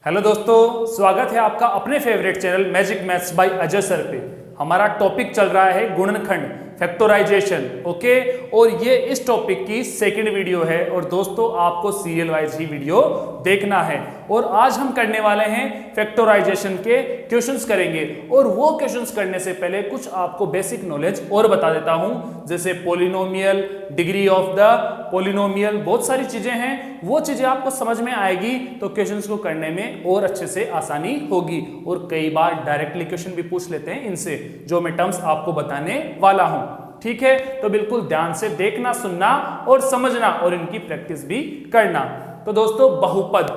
Hello दोस्तों, स्वागत है आपका अपने favourite channel magic maths by Ajay sir पे। हमारा टॉपिक चल रहा है गुणनखंड, फैक्टराइजेशन। ओके, और ये इस टॉपिक की सेकंड वीडियो है और दोस्तों आपको सीरियल वाइज ही वीडियो देखना है। और आज हम करने वाले हैं फैक्टराइजेशन के क्वेश्चंस करेंगे। और वो क्वेश्चंस करने से पहले कुछ आपको बेसिक नॉलेज और बता देता हूं, जैसे polynomial, degree of the polynomial, बहुत सारी चीजें हैं। वो चीजें आपको समझ में आएगी तो क्वेश्चंस को करने में और अच्छे से आसानी होगी। और कई बार डायरेक्टली क्वेश्चन भी पूछ लेते हैं इनसे, जो मैं टर्म्स आपको बताने वाला हूं। ठीक है, तो बिल्कुल ध्यान से देखना, सुनना और समझना और इनकी प्रैक्टिस भी करना। तो दोस्तों, बहुपद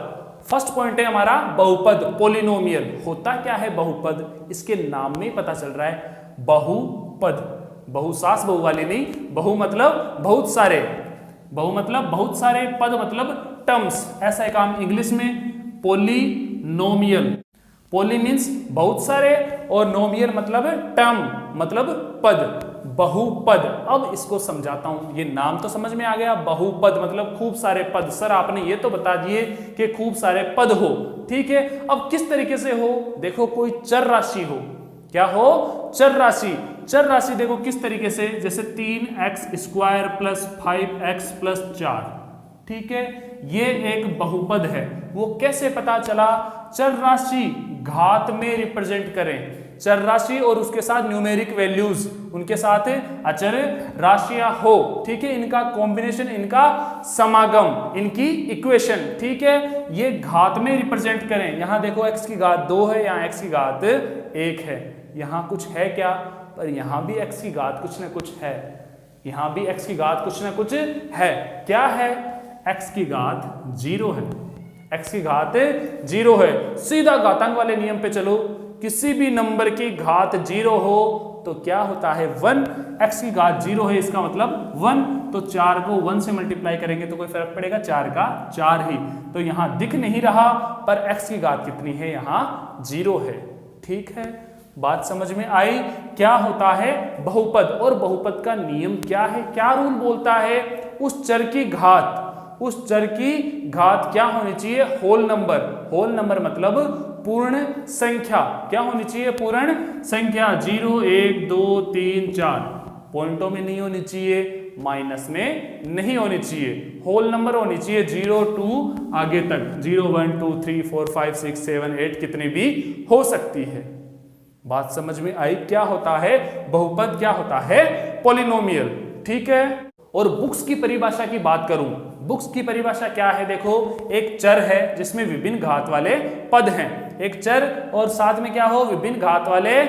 फर्स्ट पॉइंट है हमारा। बहुपद, पॉलिनोमियल होता क्या है बहुपद, इसके नाम में ही पता चल रहा है। बहुपद, बहुसास बहु वाली नहीं, बहु मतलब बहुत सारे, बहु मतलब बहुत सारे, पद मतलब टर्म्स, ऐसा है काम इंग्लिश में। पॉलिनोमियल, पॉली मीन्स बहुत सारे और नोमियल मतलब टर्म मतलब पद, बहुपद। अब इसको समझाता हूं, ये नाम तो समझ में आ गया, बहुपद मतलब खूब सारे पद। सर आपने ये तो बता दिए कि खूब सारे पद हो, ठीक है। अब किस तरीके से हो, देखो कोई चर राशि हो, क्या हो, चर राशि। चर राशि देखो किस तरीके से, जैसे 3x² प्लस 5x प्लस 4, ठीक है, ये एक बहुपद है। वो कैसे पता चला, चर राशि घात में रिप्रेजेंट करें, चर राशि और उसके साथ न्यूमेरिक वैल्यूज, उनके साथ अचर राशियां हो, ठीक है, इनका कॉम्बिनेशन, इनका समागम, इनकी इक्वेशन, ठीक है, ये घात में रिप्रेजेंट करें। यहां देखो x की घात 2 है, यहां x की घात 1 है, यहां कुछ है क्या, पर यहां भी x की घात कुछ ना कुछ है, यहां भी x की घात कुछ ना कुछ है। क्या है, x की घात 0 है, x की घात 0 है। सीधा घातांक वाले नियम पे चलो, किसी भी नंबर की घात 0 हो तो क्या होता है 1, x की घात 0 है इसका मतलब 1, तो 4 को 1 से मल्टीप्लाई करेंगे तो कोई फर्क पड़ेगा, 4 का 4 ही। तो यहां दिख नहीं रहा, पर x की घात कितनी है, यहां 0 है। ठीक है, बात समझ में आई। क्या होता है बहुपद, और बहुपद का नियम क्या है, क्या रूल बोलता है, उस चर की घात, उस चर की घात क्या होनी चाहिए, होल नंबर। होल नंबर मतलब पूर्ण संख्या, क्या होनी चाहिए, पूर्ण संख्या। 0 1 2 3 4 पॉइंटों में नहीं होनी चाहिए, माइनस में नहीं होनी चाहिए, होल नंबर होनी चाहिए 0 2 आगे तक, 0 1 2 3 4 5 6 7 8 कितनी भी हो सकती है। बात समझ में आई। क्या होता है बहुपद, क्या होता है पॉलिनोमियल, ठीक है। और बुक्स की परिभाषा की बात करूं, बुक्स की परिभाषा क्या है, देखो एक चर है जिसमें विभिन्न घात वाले पद हैं, एक चर और साथ में क्या हो, विभिन्न घात वाले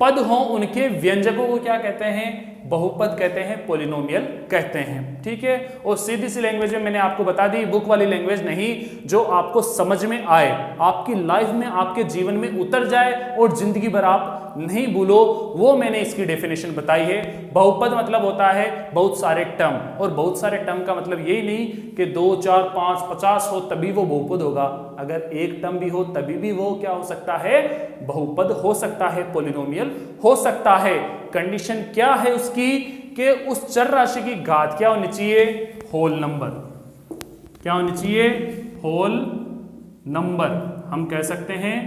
पद हो, उनके व्यंजकों को क्या कहते हैं, बहुपद कहते हैं, पॉलिनोमियल कहते हैं, ठीक है। और सीधी सी लैंग्वेज में मैंने आपको बता दी, बुक वाली लैंग्वेज नहीं, जो आपको समझ में आए, आपकी लाइफ में, आपके जीवन में उतर जाए और जिंदगी भर आप नहीं भूलो, वो मैंने इसकी डेफिनेशन बताई है। बहुपद मतलब होता है बहुत सारे टर्म, और बहुत सारे टर्म का मतलब यही नहीं कि 2 4 5 50 हो तभी वो बहुपद होगा, अगर एक टर्म भी हो तभी भी वो क्या हो सकता है, बहुपद हो सकता है, पॉलिनोमियल हो सकता है। कंडीशन क्या है उसकी, कि उस चर राशि की घात क्या होनी चाहिए, होल नंबर, क्या होनी चाहिए, होल नंबर, हम कह सकते हैं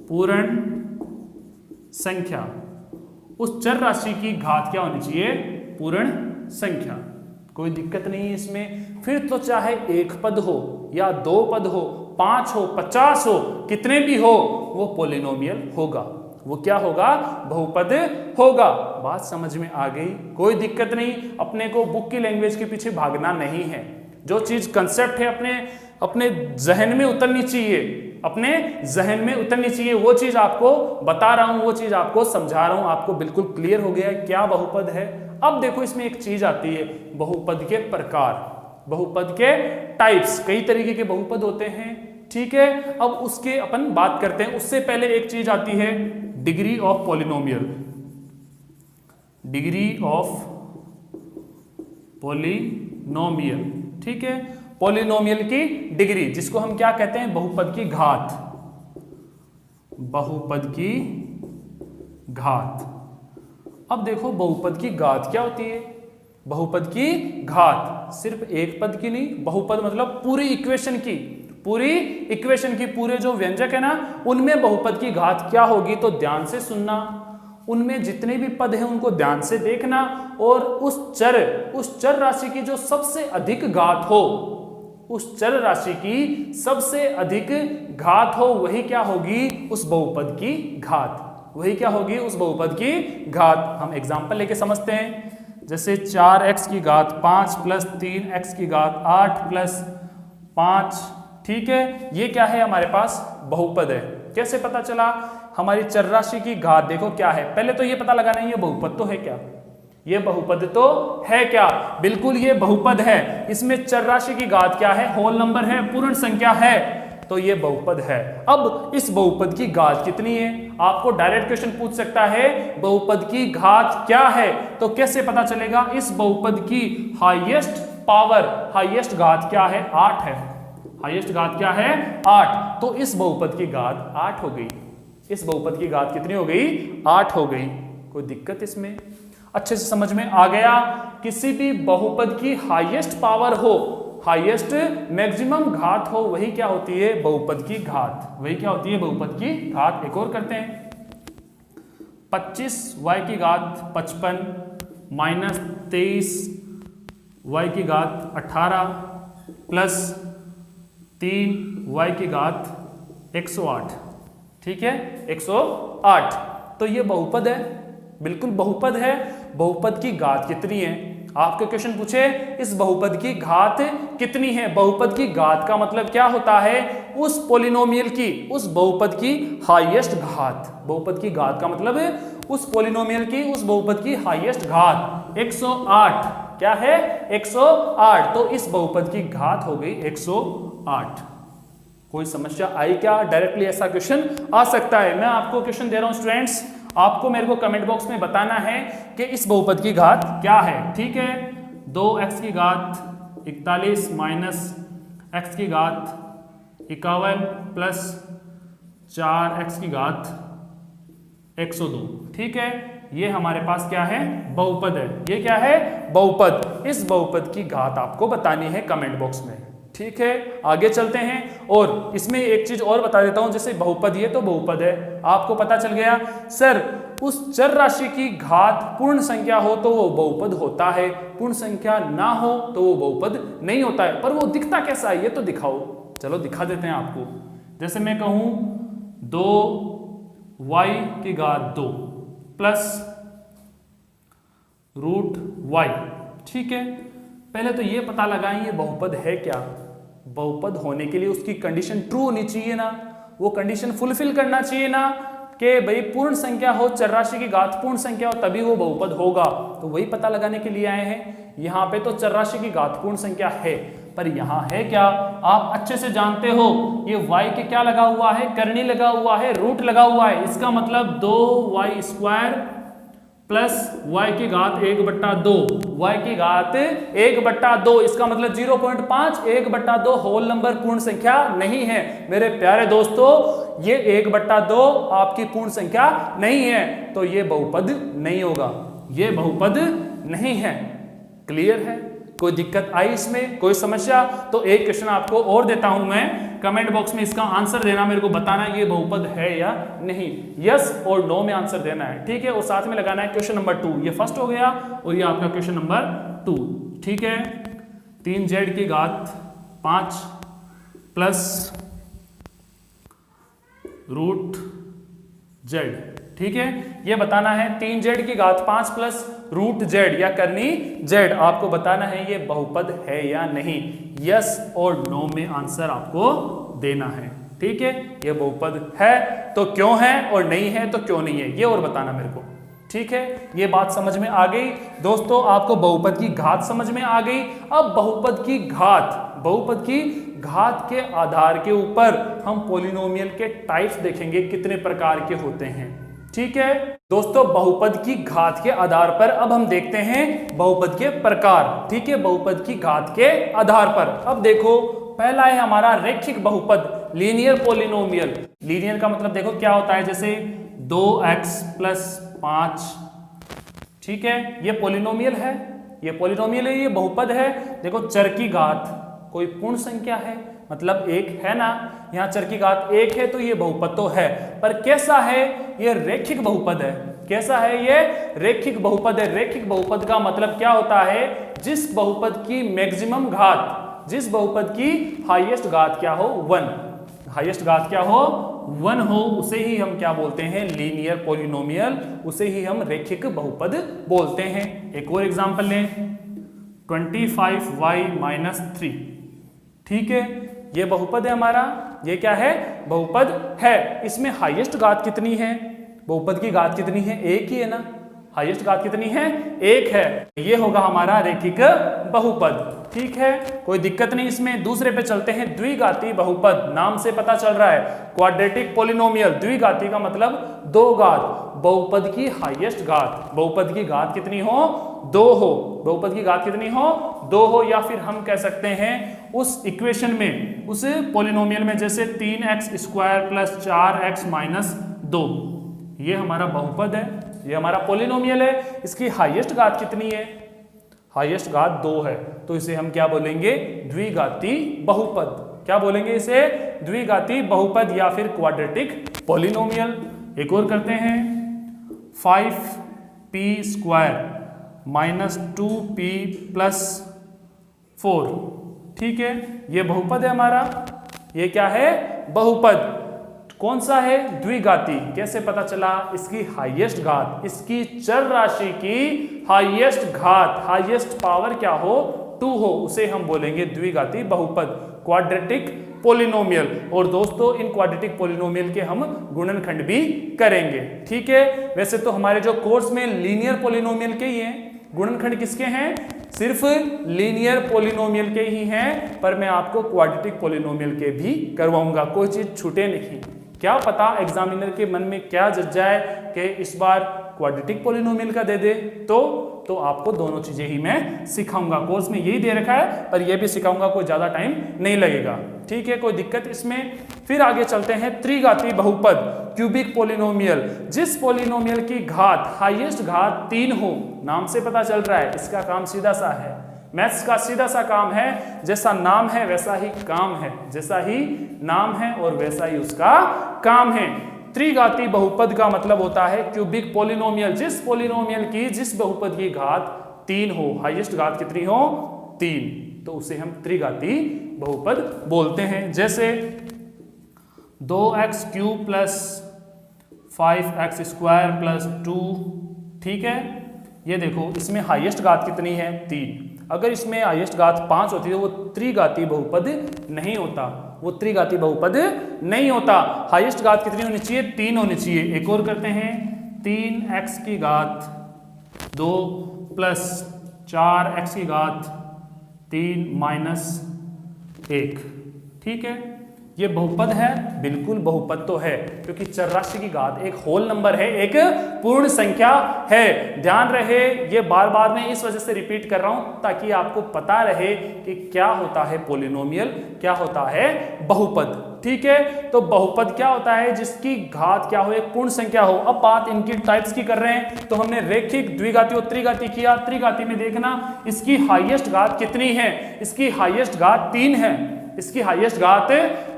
पूर्ण संख्या। उस चर राशि की घात क्या होनी चाहिए, पूर्ण संख्या, कोई दिक्कत नहीं है इसमें। फिर तो चाहे एक पद हो या 2 पद हो, 5 हो 50 हो, कितने भी हो, वो पॉलिनोमियल होगा, वो क्या होगा, बहुपद होगा। बात समझ में आ गई, कोई दिक्कत नहीं। अपने को बुक की लैंग्वेज के पीछे भागना नहीं है, जो चीज कंसेप्ट है अपने जहन में उतरनी चाहिए, अपने जहन में उतरनी चाहिए, वो चीज आपको बता रहा हूं, वो चीज आपको समझा रहा हूं, आपको बिल्कुल क्लियर हो गया है क्या बहुपद है। अब देखो इसमें एक चीज आती है, बहुपद के प्रकार, बहुपद के टाइप्स, कई तरीके के बहुपद होते हैं, ठीक है। अब उसके अपन बात करते हैं, उससे पहले एक चीज आती है, degree of polynomial, degree of polynomial, ठीक है, पॉलिनोमियल की डिग्री, जिसको हम क्या कहते हैं, बहुपद की घात, बहुपद की घात। अब देखो बहुपद की घात क्या होती है, बहुपद की घात सिर्फ एक पद की नहीं, बहुपद मतलब पूरी इक्वेशन की, पूरी इक्वेशन की, पूरे जो व्यंजक है ना उनमें बहुपद की घात क्या होगी, तो ध्यान से सुनना, उनमें जितने भी पद हैं उनको ध्यान से देखना, और उस चर राशि की जो सबसे अधिक घात हो, उस चर राशि की सबसे अधिक घात हो, वही क्या होगी, उस बहुपद की घात, वही क्या होगी, उस बहुपद की घात। हम एग्जांपल लेके समझते हैं, जैसे 4x की घात 5 प्लस 3x की घात 8 प्लस 5, ठीक है, ये क्या है, हमारे पास बहुपद है। कैसे पता चला, हमारी चर राशि की घात देखो क्या है, पहले तो ये पता लगाना है ये बहुपद तो है क्या, ये बहुपद तो है क्या, बिल्कुल ये बहुपद है। इसमें चर राशि की घात क्या है, होल नंबर है, पूर्ण संख्या है, तो ये बहुपद है। अब इस बहुपद की घात कितनी है, आपको डायरेक्ट क्वेश्चन पूछ सकता है बहुपद की घात क्या है, तो कैसे पता चलेगा, इस बहुपद की हाईएस्ट पावर, हाईएस्ट घात क्या है, 8 है, हाईएस्ट घात क्या है, 8, तो इस बहुपद की घात 8 हो गई, इस बहुपद की घात कितनी हो गई, 8 हो गई। कोई दिक्कत इसमें, अच्छे से समझ में आ गया। किसी भी बहुपद की हाईएस्ट पावर हो, हाईएस्ट मैक्सिमम घात हो, वही क्या होती है, बहुपद की घात, वही क्या होती है, बहुपद की घात। एक और करते हैं, 25y की घात 55 माइनस 23y की घात 18 प्लस 3y की घात 108, ठीक है, 108, तो ये बहुपद है, बिल्कुल बहुपद है। बहुपद की घात कितनी है, आपके क्वेश्चन पूछे इस बहुपद की घात कितनी है, बहुपद की घात का मतलब क्या होता है, उस पोलिनोमियल की, उस बहुपद की हाईएस्ट घात, बहुपद की घात का मतलब है उस पोलिनोमियल की, उस बहुपद की हाईएस्ट घात 108, क्या है, 108, तो इस बहुपद की घात हो गई 108। कोई समस्या आई क्या, डायरेक्टली ऐसा क्वेश्चन आ सकता है। मैं आपको क्वेश्चन दे रहा हूं स्टूडेंट्स, आपको मेरे को कमेंट बॉक्स में बताना है कि इस बहुपद की घात क्या है, ठीक है। 2x की घात 41 माइनस x की घात 51 प्लस 4x की घात 102, ठीक है, ये हमारे पास क्या है, बहुपद है, ये क्या है, बहुपद। इस बहुपद की घात आपको बतानी है कमेंट बॉक्स में, ठीक है। आगे चलते हैं, और इसमें एक चीज और बता देता हूं, जैसे बहुपद, ये तो बहुपद है, आपको पता चल गया सर उस चर राशि की घात पूर्ण संख्या हो तो वो बहुपद होता है, पूर्ण संख्या ना हो तो वो बहुपद नहीं होता है। पर वो दिखता कैसा है, ये तो दिखाओ, चलो दिखा देते हैं आपको। जैसे मैं कहूं 2y की घात 2 प्लस √y, ठीक है। पहले तो ये पता लगाएं ये बहुपद है क्या, बहुपद होने के लिए उसकी कंडीशन ट्रू होनी चाहिए ना, वो कंडीशन फुलफिल करना चाहिए ना, कि भाई पूर्ण संख्या हो, चर राशि की घात पूर्ण संख्या हो, तभी वो बहुपद होगा। तो वही पता लगाने के लिए आए हैं। यहाँ पे तो चर राशि की घात पूर्ण संख्या है, पर यहाँ है क्या, आप अच्छे से जानते हो, ये y के क्या लगा हुआ है, करनी लगा हुआ है, रूट लगा हुआ है, इसका मतलब 2y² प्लस y की घात 1/2, y की घात 1/2, इसका मतलब 0.5, 1/2 होल नंबर पूर्ण संख्या नहीं है मेरे प्यारे दोस्तों, ये 1/2 आपकी पूर्ण संख्या नहीं है, तो ये बहुपद नहीं होगा, ये बहुपद नहीं है। क्लियर है, कोई दिक्कत आई इसमें, कोई समस्या? तो एक क्वेश्चन आपको और देता हूं मैं, कमेंट बॉक्स में इसका आंसर देना, मेरे को बताना ये बहुपद है या नहीं, यस और नो में आंसर देना है, ठीक है। और साथ में लगाना है क्वेश्चन नंबर 2, ये फर्स्ट हो गया और ये आपका क्वेश्चन नंबर 2, ठीक है। 3z की घात 5 प्लस √z, ठीक है, ये बताना है 3z की घात 5 प्लस √z या करनी z, आपको बताना है ये बहुपद है या नहीं, यस और नो में आंसर आपको देना है, ठीक है। ये बहुपद है तो क्यों है और नहीं है तो क्यों नहीं है, ये और बताना मेरे को, ठीक है। ये बात समझ में आ गई दोस्तों, आपको बहुपद की घात समझ में आ गई। अब बहुपद की घात, बहुपद की घात के आधार के ऊपर हम पॉलिनोमियल के टाइप्स देखेंगे, कितने प्रकार के होते हैं, ठीक है दोस्तों। बहुपद की घात के आधार पर अब हम देखते हैं बहुपद के प्रकार, ठीक है, बहुपद की घात के आधार पर। अब देखो, पहला है हमारा रैखिक बहुपद, लीनियर पॉलिनोमियल। लीनियर का मतलब देखो क्या होता है, जैसे 2x + 5, ठीक है, ये पॉलिनोमियल है, ये पॉलिनोमियल है, ये बहुपद है। देखो चर की घात कोई पूर्ण संख्या है, मतलब एक है ना, यहाँ चर की घात एक है तो ये बहुपद तो है, पर कैसा है, ये रैखिक बहुपद है। कैसा है, ये रैखिक बहुपद है। रैखिक बहुपद का मतलब क्या होता है, जिस बहुपद की मैक्सिमम घात, जिस बहुपद की हाईएस्ट घात क्या हो, 1, हाईएस्ट घात क्या हो, 1 हो, उसे ही हम क्या बोलते हैं, लीनियर पॉलिनोमियल, उसे ही हम रैखिक बहुपद बोलते हैं। एक और एग्जांपल लें, 25y-3, ठीक है, ये बहुपद है हमारा, ये क्या है, बहुपद है। इसमें हाईएस्ट घात कितनी है, बहुपद की घात कितनी है, एक ही है ना, हाईएस्ट घात कितनी है, एक है, ये होगा हमारा रैखिक बहुपद। ठीक है, कोई दिक्कत नहीं इसमें। दूसरे पे चलते हैं, द्विघाती बहुपद, नाम से पता चल रहा है, क्वाड्रेटिक पॉलिनोमियल। द्विघाती का मतलब दो घात, बहुपद की हाईएस्ट घात, बहुपद की घात कितनी हो, 2 हो, बहुपद की घात कितनी हो, 2 हो, या फिर हम कह सकते हैं उस इक्वेशन में, उस पॉलिनोमियल में, जैसे 3x² + 4x - 2, ये हमारा बहुपद है, ये हमारा पॉलिनोमियल है। इसकी हाईएस्ट घात कितनी है, हाईएस्ट घात 2 है, तो इसे हम क्या बोलेंगे, द्विघाती बहुपद। क्या बोलेंगे इसे, द्विघाती बहुपद या फिर क्वाड्रेटिक पॉलिनोमियल। एक और करते हैं, 5p² - 2p + 4, ठीक है, ये बहुपद है हमारा, ये क्या है, बहुपद। कौन सा है, द्विघाती। कैसे पता चला, इसकी हाईएस्ट घात, इसकी चर राशि की हाईएस्ट घात, हाईएस्ट पावर क्या हो, 2 हो, उसे हम बोलेंगे द्विघाती बहुपद, क्वाड्रेटिक पॉलिनोमियल। और दोस्तों इन क्वाड्रेटिक पॉलिनोमियल के हम गुणनखंड भी करेंगे। ठीक है, वैसे तो हमारे जो कोर्स में लीनियर पॉलिनोमियल के ही हैं, गुणनखंड किसके हैं, सिर्फ लीनियर पॉलिनोमियल के ही हैं, पर मैं आपको क्वाड्रेटिक पॉलिनोमियल के भी करवाऊंगा, कोई चीज छूटे नहीं। क्या पता एग्जामिनर के मन में क्या जज जाए कि इस बार क्वाड्रेटिक पॉलिनोमियल का दे दे, तो आपको दोनों चीजें ही मैं सिखाऊंगा। कोर्स में यही दे रखा है, पर यह भी सिखाऊंगा, कोई ज्यादा टाइम नहीं लगेगा। ठीक है, कोई दिक्कत इसमें। फिर आगे चलते हैं, त्रिघाती बहुपद, क्यूबिक पॉलिनोमियल, जिस पॉलिनोमियल की घात, हाईएस्ट घात 3 हो, नाम से पता चल रहा है, इसका काम सीधा सा है, मैथ्स का सीधा सा काम है, जैसा नाम है वैसा ही काम है, जैसा ही नाम है और वैसा ही उसका काम है। त्रिघाती बहुपद का मतलब होता है क्यूबिक पॉलिनोमियल, जिस पॉलिनोमियल की, जिस बहुपद की घात 3 हो, हाईएस्ट घात कितनी हो, 3, तो उसे हम त्रिघाती बहुपद बोलते हैं। जैसे 2x³ + 5x² + 2, ठीक है, ये देखो इसमें हाईएस्ट घात कितनी है, 3। अगर इसमें हाईएस्ट घात 5 होती है तो वो त्रिघाती बहुपद नहीं होता, वो त्रिघाती बहुपद नहीं होता। हाईएस्ट घात कितनी होनी चाहिए, 3 होनी चाहिए। एक और करते हैं, 3x² + 2 + 4x³ 3 - 1, ठीक है, ये बहुपद है, बिल्कुल बहुपद तो है, क्योंकि चर राशि की घात एक होल नंबर है, एक पूर्ण संख्या है। ध्यान रहे, ये बार बार मैं इस वजह से रिपीट कर रहा हूं ताकि आपको पता रहे कि क्या होता है पॉलिनोमियल, क्या होता है बहुपद। ठीक है, तो बहुपद क्या होता है, जिसकी घात क्या हो, एक पूर्ण संख्या हो। अब बात इनकी टाइप्स की कर रहे हैं, तो हमने रैखिक, द्विघाती और त्रिघाती किया। त्रिघाती में देखना इसकी हाईएस्ट घात कितनी है, इसकी हाईएस्ट घात 3 है, इसकी हाईएस्ट घात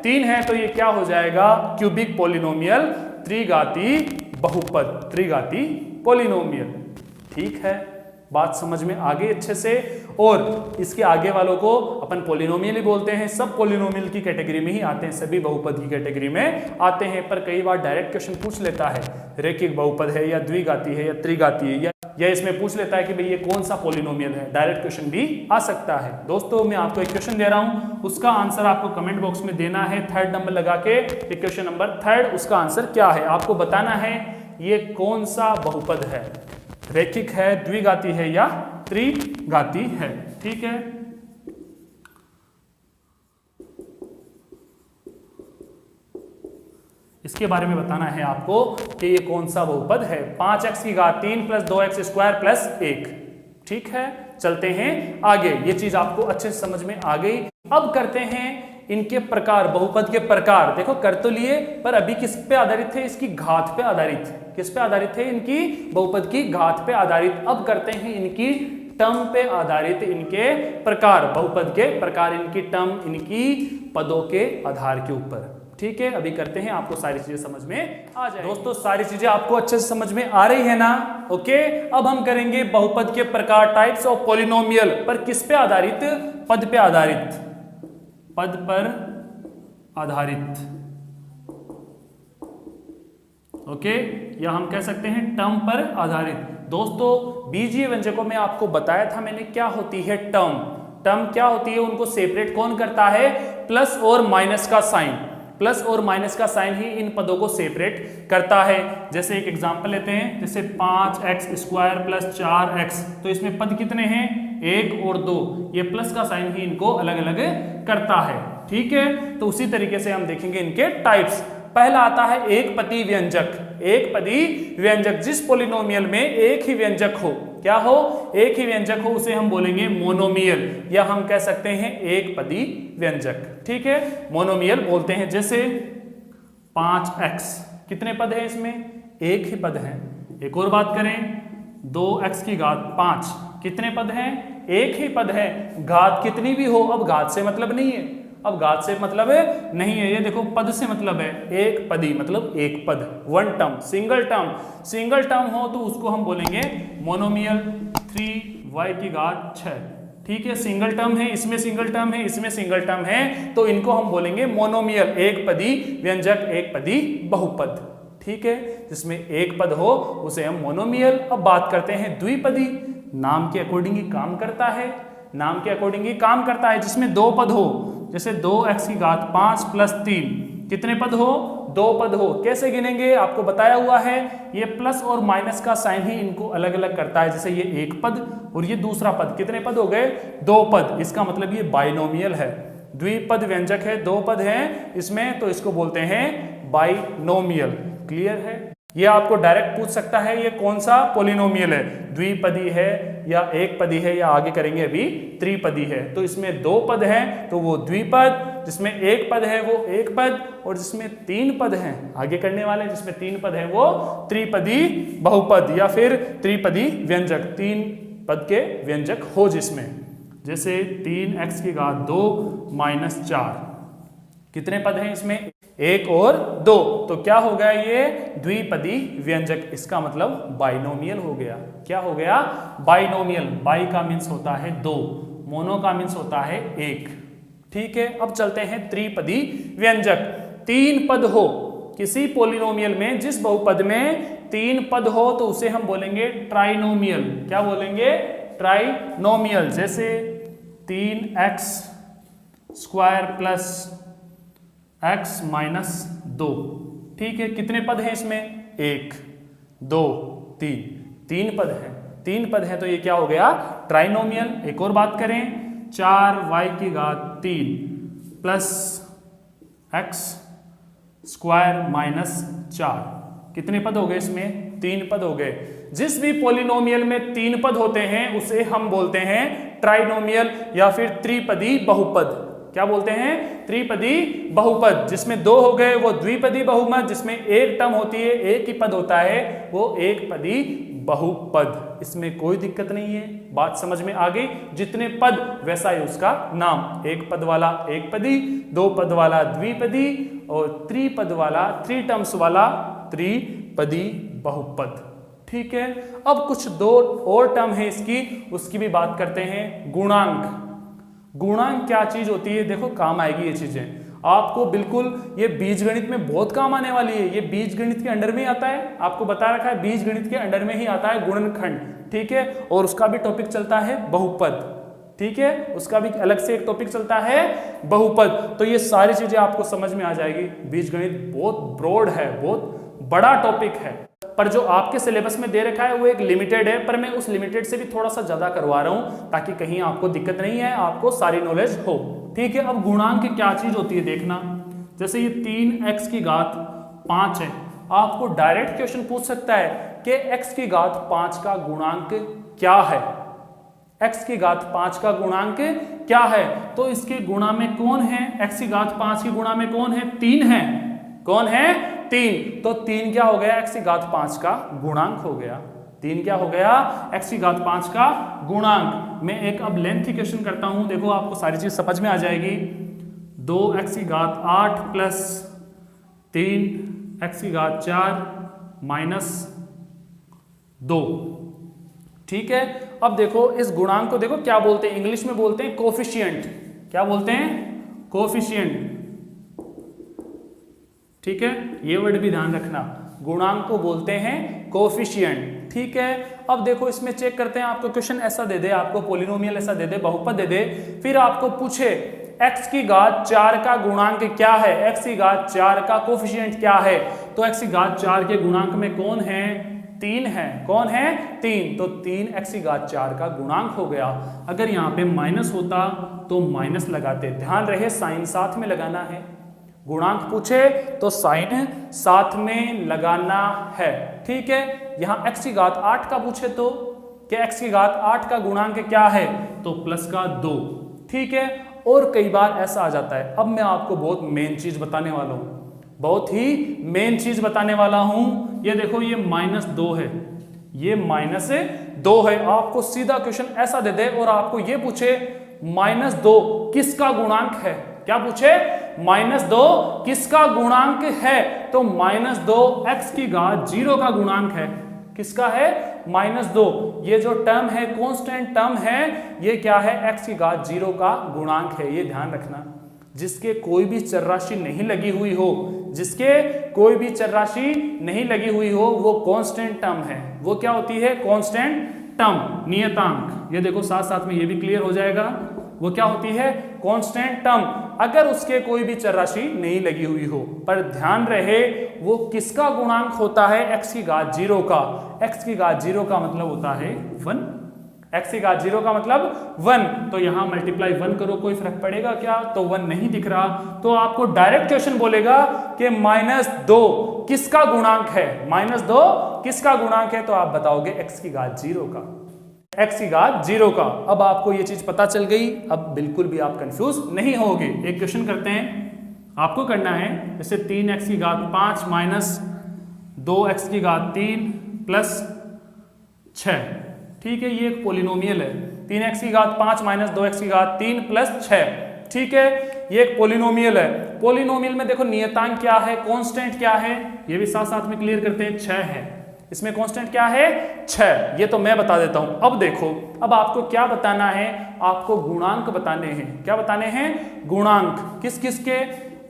3 है, तो ये क्या हो जाएगा, क्यूबिक पॉलिनोमियल, त्रिघाती बहुपद, त्रिघाती पॉलिनोमियल। ठीक है, बात समझ में आ गई अच्छे से। और इसके आगे वालों को अपन पॉलिनोमियल ही बोलते हैं, सब पॉलिनोमियल की कैटेगरी में ही आते हैं, सभी बहुपद की कैटेगरी में आते हैं। पर कई बार डायरेक्ट क्वेश्चन पूछ लेता है, रैखिक बहुपद है या द्विघाती है या त्रिघाती है, या इसमें पूछ लेता है कि भाई ये कौन सा पॉलिनोमियल है। डायरेक्ट क्वेश्चन भी आ सकता है। दोस्तों मैं आपको एक क्वेश्चन दे रहा हूं, उसका आंसर आपको कमेंट बॉक्स में देना है, 3rd नंबर लगा के। क्वेश्चन नंबर 3rd, उसका आंसर क्या है, आपको बताना है ये कौन सा बहुपद है, रैखिक है, द्विघाती है या त्रिघाती है। ठीक है, इसके बारे में बताना है आपको कि ये कौन सा बहुपद है। 5x³ 3 + 2x² + 1, ठीक है। चलते हैं आगे, ये चीज आपको अच्छे से समझ में आ गई। अब करते हैं इनके प्रकार, बहुपद के प्रकार। देखो कर तो लिए, पर अभी किस पे आधारित थे, इसकी घात पे आधारित। किस पे आधारित थे, इनकी बहुपद की घात पे आधारित। अब करते हैं इनकी टर्म पे आधारित इनके प्रकार, बहुपद के प्रकार, इनकी टर्म, इनकी पदों के आधार के ऊपर। ठीक है, अभी करते हैं, आपको सारी चीजें समझ में आ जाए। दोस्तों सारी चीजें आपको अच्छे से समझ में आ रही है ना? ओके, अब हम करेंगे बहुपद के प्रकार, टाइप्स ऑफ पॉलिनोमियल, पर किस पे आधारित? पद पे आधारित, पद पर आधारित। ओके, या हम कह सकते हैं टर्म पर आधारित। दोस्तों बीजीय व्यंजकों में आपको बताया था मैंने क्या होती है टर्म। टर्म क्या होती है, उनको सेपरेट कौन करता है? प्लस और माइनस का साइन। प्लस और माइनस का साइन ही इन पदों को सेपरेट करता है। जैसे एक एग्जांपल लेते हैं, जैसे 5x² प्लस 4x, तो इसमें पद कितने हैं? 1 और 2। ये प्लस का साइन ही इनको अलग अलग करता है। ठीक है, तो उसी तरीके से हम देखेंगे इनके टाइप्स। पहला आता है एक पदी व्यंजक। एक पदी व्यंजक, जिस पॉलिनोमियल में एक ही व्यंजक हो, क्या हो? एक ही व्यंजक हो, उसे हम बोलेंगे मोनोमियल, या हम कह सकते हैं एक पदी व्यंजक। ठीक है, मोनोमियल बोलते हैं। जैसे 5x, कितने पद हैं इसमें? एक ही पद है। एक और बात करें, 2x की घात 5, कितने पद हैं? एक ही पद है। घात कितनी भी हो, अब घात से मतलब नहीं है, अब घात से मतलब नहीं है। ये देखो पद से मतलब है, एक पदी मतलब एक पद, one term, single term. Single term हो तो उसको हम बोलेंगे मोनोमियल। 3y की घात 6, ठीक है, सिंगल टर्म है, इसमें सिंगल टर्म है, इसमें सिंगल टर्म है, तो इनको हम बोलेंगे मोनोमियल, एक पदी व्यंजक, एक पदी बहुपद। ठीक है, जिसमें एक पद हो उसे हम मोनोमियल। अब बात करते हैं द्विपदी। नाम के अकॉर्डिंग ही काम करता है, नाम के अकॉर्डिंग ही काम करता है, जिसमें दो पद हो। जैसे 2x की घात 5 प्लस 3, कितने पद हो? 2 पद हो। कैसे गिनेंगे, आपको बताया हुआ है, ये प्लस और माइनस का साइन ही इनको अलग अलग करता है। जैसे ये एक पद और ये दूसरा पद, कितने पद हो गए? 2 पद। इसका मतलब ये बाइनोमियल है, द्विपद व्यंजक है, 2 पद हैं इसमें, तो इसको बोलते हैं बाइनोमियल। क्लियर है? ये आपको डायरेक्ट पूछ सकता है ये कौन सा पॉलिनोमियल है, द्विपदी है या एक पदी है, या आगे करेंगे अभी त्रिपदी है। तो इसमें 2 पद हैं तो वो द्विपद, जिसमें एक पद है वो एक पद, और जिसमें 3 पद हैं, आगे करने वाले जिसमें 3 पद हैं वो त्रिपदी बहुपद या फिर त्रिपदी व्यंजक। 3 पद के व्यंजक हो जिसमें, जैसे 3x की घात 2 माइनस 4, कितने पद हैं इसमें? 1 और 2, तो क्या हो गया ये? द्विपदी व्यंजक। इसका मतलब बाइनोमियल हो गया। क्या हो गया? बाइनोमियल। बाई का मीन्स होता है 2, मोनो का मीन्स होता है 1। ठीक है, अब चलते हैं त्रिपदी व्यंजक। 3 पद हो किसी पॉलिनोमियल में, जिस बहुपद में 3 पद हो तो उसे हम बोलेंगे ट्राइनोमियल। क्या बोलेंगे? ट्राइनोमियल। जैसे 3x² प्लस x माइनस 2, ठीक है, कितने पद हैं इसमें? 1 2 3, 3 पद हैं, 3 पद हैं, तो ये क्या हो गया? ट्राइनोमियल। एक और बात करें, 4y की घात 3 प्लस x² माइनस 4, कितने पद हो गए इसमें? 3 पद हो गए। जिस भी पॉलिनोमियल में 3 पद होते हैं उसे हम बोलते हैं ट्राइनोमियल या फिर त्रिपदी बहुपद। क्या बोलते हैं? त्रिपदी बहुपद। जिसमें 2 हो गए वो द्विपदी बहुपद, जिसमें एक टर्म होती है, एक ही पद होता है, वो एक पदी बहुपद। इसमें कोई दिक्कत नहीं है, बात समझ में आ गई। जितने पद वैसा ही उसका नाम, एक पद वाला एक पदी, 2 पद वाला द्विपदी, और त्रिपद वाला, 3 टर्म्स वाला त्रिपदी बहुपद। ठीक है, अब कुछ 2 और टर्म है इसकी, उसकी भी बात करते हैं। गुणांक। गुणांक क्या चीज होती है? देखो काम आएगी ये चीजें आपको, बिल्कुल ये बीजगणित में बहुत काम आने वाली है। ये बीजगणित के अंडर में ही आता है, आपको बता रखा है बीजगणित के अंडर में ही आता है गुणनखंड। ठीक है, और उसका भी टॉपिक चलता है बहुपद। ठीक है, उसका भी अलग से एक टॉपिक चलता है बहुपद। तो ये सारी चीजें आपको समझ में आ जाएगी। बीजगणित बहुत ब्रॉड है, बहुत बड़ा टॉपिक है, पर जो आपके सिलेबस में दे रखा है वो एक लिमिटेड है, पर मैं उस लिमिटेड से भी थोड़ा सा ज्यादा करवा रहा हूं ताकि कहीं आपको दिक्कत नहीं है, आपको सारी नॉलेज हो। ठीक है, अब गुणांक क्या चीज होती है देखना। जैसे ये 3x की घात 5 है, आपको डायरेक्ट क्वेश्चन पूछ सकता है कि x की घात 5 का गुणांक क्या है। x की घात 5 का गुणांक क्या है? तो इसके गुणा में कौन है? x की घात 5 की गुणा में कौन है? 3 है। कौन है? 3। तो 3 क्या हो गया? x की घात 5 का गुणांक हो गया। 3 क्या हो गया? x की घात 5 का गुणांक। मैं एक अब लेंथ क्वेश्चन करता हूं, देखो आपको सारी चीज समझ में आ जाएगी। 2x की घात 8 प्लस 3x की घात 4 माइनस 2। ठीक है, अब देखो इस गुणांक को देखो क्या बोलते हैं, इंग्लिश में बोलते हैं कोफिशिएंट। क्या बोलते हैं? कोफिशिएंट। ठीक है, ये वर्ड भी ध्यान रखना, गुणांक को बोलते हैं कोफिशिएंट। ठीक है, अब देखो इसमें चेक करते हैं, आपको क्वेश्चन ऐसा दे दे, आपको पॉलिनोमियल ऐसा दे दे, बहुपद दे दे, फिर आपको पूछे x की घात 4 का गुणांक क्या है, x की घात 4 का कोफिशिएंट क्या है, तो x की घात 4 के गुणांक में कौन है? 3 है। कौन है? 3। तो 3x की घात 4 का गुणांक हो गया। अगर यहाँ पे माइनस होता तो माइनस लगाते, ध्यान रहे साइन साथ में लगाना है। गुणांक पूछे तो साइन साथ में लगाना है। ठीक है, यहाँ x की घात 8 का पूछे तो कि x की घात 8 का गुणांक क्या है, तो प्लस का 2। ठीक है, और कई बार ऐसा आ जाता है। अब मैं आपको बहुत मेन चीज बताने वाला हूं, बहुत ही मेन चीज बताने वाला हूं। ये देखो, ये -2 है, ये -2 है। आपको सीधा क्वेश्चन ऐसा दे दे और आपको ये पूछे -2 किसका गुणांक है? क्या पूछे? -2 किसका गुणांक है? तो -2 x की घात 0 का गुणांक है। किसका है? -2। ये जो टर्म है, कांस्टेंट टर्म है, ये क्या है? x की घात 0 का गुणांक है। ये ध्यान रखना, जिसके कोई भी चर राशि नहीं लगी हुई हो, जिसके कोई भी चर राशि नहीं लगी हुई हो, वो कांस्टेंट टर्म है। वो क्या होती है? कांस्टेंट टर्म, नियतांक। ये देखो साथ साथ में ये भी क्लियर हो जाएगा, वो क्या होती है? कांस्टेंट टर्म, अगर उसके कोई भी चर राशि नहीं लगी हुई हो। पर ध्यान रहे वो किसका गुणांक होता है? x की घात 0 का। x की घात 0 का मतलब होता है 1। x की घात 0 का मतलब 1। तो यहां मल्टीप्लाई 1 करो, कोई फर्क पड़ेगा क्या? तो 1 नहीं दिख रहा, तो आपको डायरेक्ट क्वेश्चन बोलेगा कि -2 किसका गुणांक है? -2 किसका गुणांक है? तो आप बताओगे x की घात 0 का। x की घात 0 का। अब आपको ये चीज पता चल गई, अब बिल्कुल भी आप कंफ्यूज नहीं होगे। एक क्वेश्चन करते हैं, आपको करना है जैसे 3x की घात 5 माइनस 2x की घात 3 प्लस 6। ठीक है, ये एक पॉलिनोमियल है। 3x की घात 5 माइनस 2x की घात 3 प्लस 6। ठीक है, ये एक पॉलिनोमियल है। पॉलिनोमियल में देखो नियतांक क्या है, कांस्टेंट क्या है, ये भी साथ साथ में क्लियर करते हैं। 6 है, इसमें कांस्टेंट क्या है? 6। ये तो मैं बता देता हूं। अब देखो, अब आपको क्या बताना है? आपको गुणांक बताने हैं। क्या बताने हैं? गुणांक। किस किस के?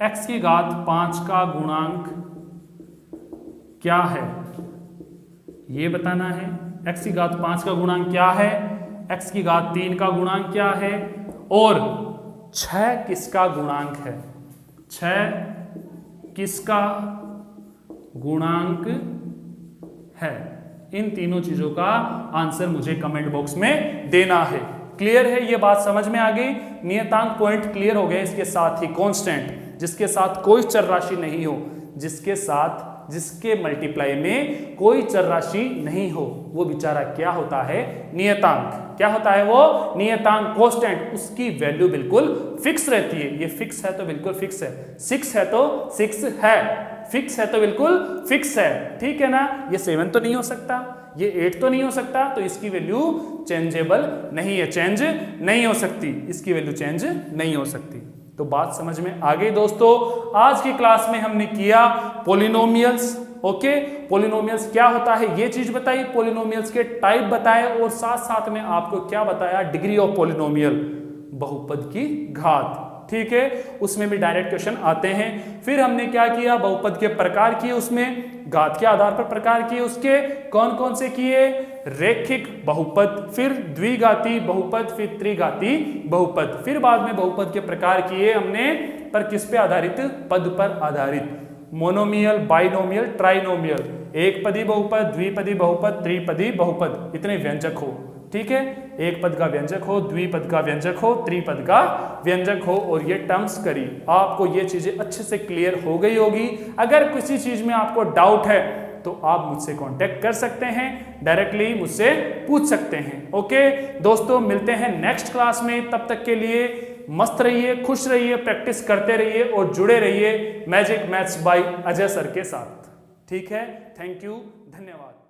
x की घात 5 का गुणांक क्या है, ये बताना है। x की घात 5 का गुणांक क्या है, x की घात 3 का गुणांक क्या है, और 6 किसका गुणांक है? 6 किसका गुणांक है? इन तीनों चीजों का आंसर मुझे कमेंट बॉक्स में देना है। क्लियर है? ये बात समझ में आ गई। नियतांक पॉइंट क्लियर हो गए। इसके साथ ही कांस्टेंट, जिसके साथ कोई चर राशि नहीं हो, जिसके मल्टीप्लाई में कोई चर राशि नहीं हो, वो बेचारा क्या होता है? नियतांक। क्या होता है वो? नियतांक, कांस्टेंट। उसकी वैल्यू बिल्कुल फिक्स रहती है। ये फिक्स है तो बिल्कुल फिक्स है, 6 है तो 6 है, फिक्स है तो बिल्कुल फिक्स है। ठीक है ना? ये 7 तो नहीं हो सकता, ये 8 तो नहीं हो सकता, तो इसकी वैल्यू चेंजेबल नहीं है, चेंज नहीं हो सकती, इसकी वैल्यू चेंज नहीं हो सकती। तो बात समझ में आ गई दोस्तों। आज की क्लास में हमने किया पॉलिनोमियल्स। ओके, पॉलिनोमियल्स क्या होता है ये चीज बताई, पॉलिनोमियल्स के टाइप बताए, और साथ साथ में आपको क्या बताया? डिग्री ऑफ पॉलिनोमियल, बहुपद की घात। ठीक है, उसमें भी डायरेक्ट क्वेश्चन आते हैं। फिर हमने क्या किया? बहुपद के प्रकार किए, उसमें घात के आधार पर प्रकार किए। उसके कौन कौन से किए? रैखिक बहुपद, फिर द्विघाती बहुपद, फिर त्रिघाती बहुपद, फिर बाद में बहुपद के प्रकार किए हमने, पर किस पे आधारित? पद पर आधारित। मोनोमियल, बाइनोमियल, ट्राइनोमियल, एक पदी बहुपद, द्विपदी बहुपद, त्रिपदी बहुपद, इतने व्यंजक हो। ठीक है, एक पद का व्यंजक हो, द्विपद का व्यंजक हो, त्रिपद का व्यंजक हो, और ये टर्म्स करी। आपको ये चीजें अच्छे से क्लियर हो गई होगी। अगर किसी चीज में आपको डाउट है तो आप मुझसे कांटेक्ट कर सकते हैं, डायरेक्टली मुझसे पूछ सकते हैं। ओके दोस्तों, मिलते हैं नेक्स्ट क्लास में। तब तक के लिए मस्त रहिए, खुश रहिए, प्रैक्टिस करते रहिए और जुड़े रहिए magic maths by Ajay sir के साथ। ठीक है, थैंक यू, धन्यवाद।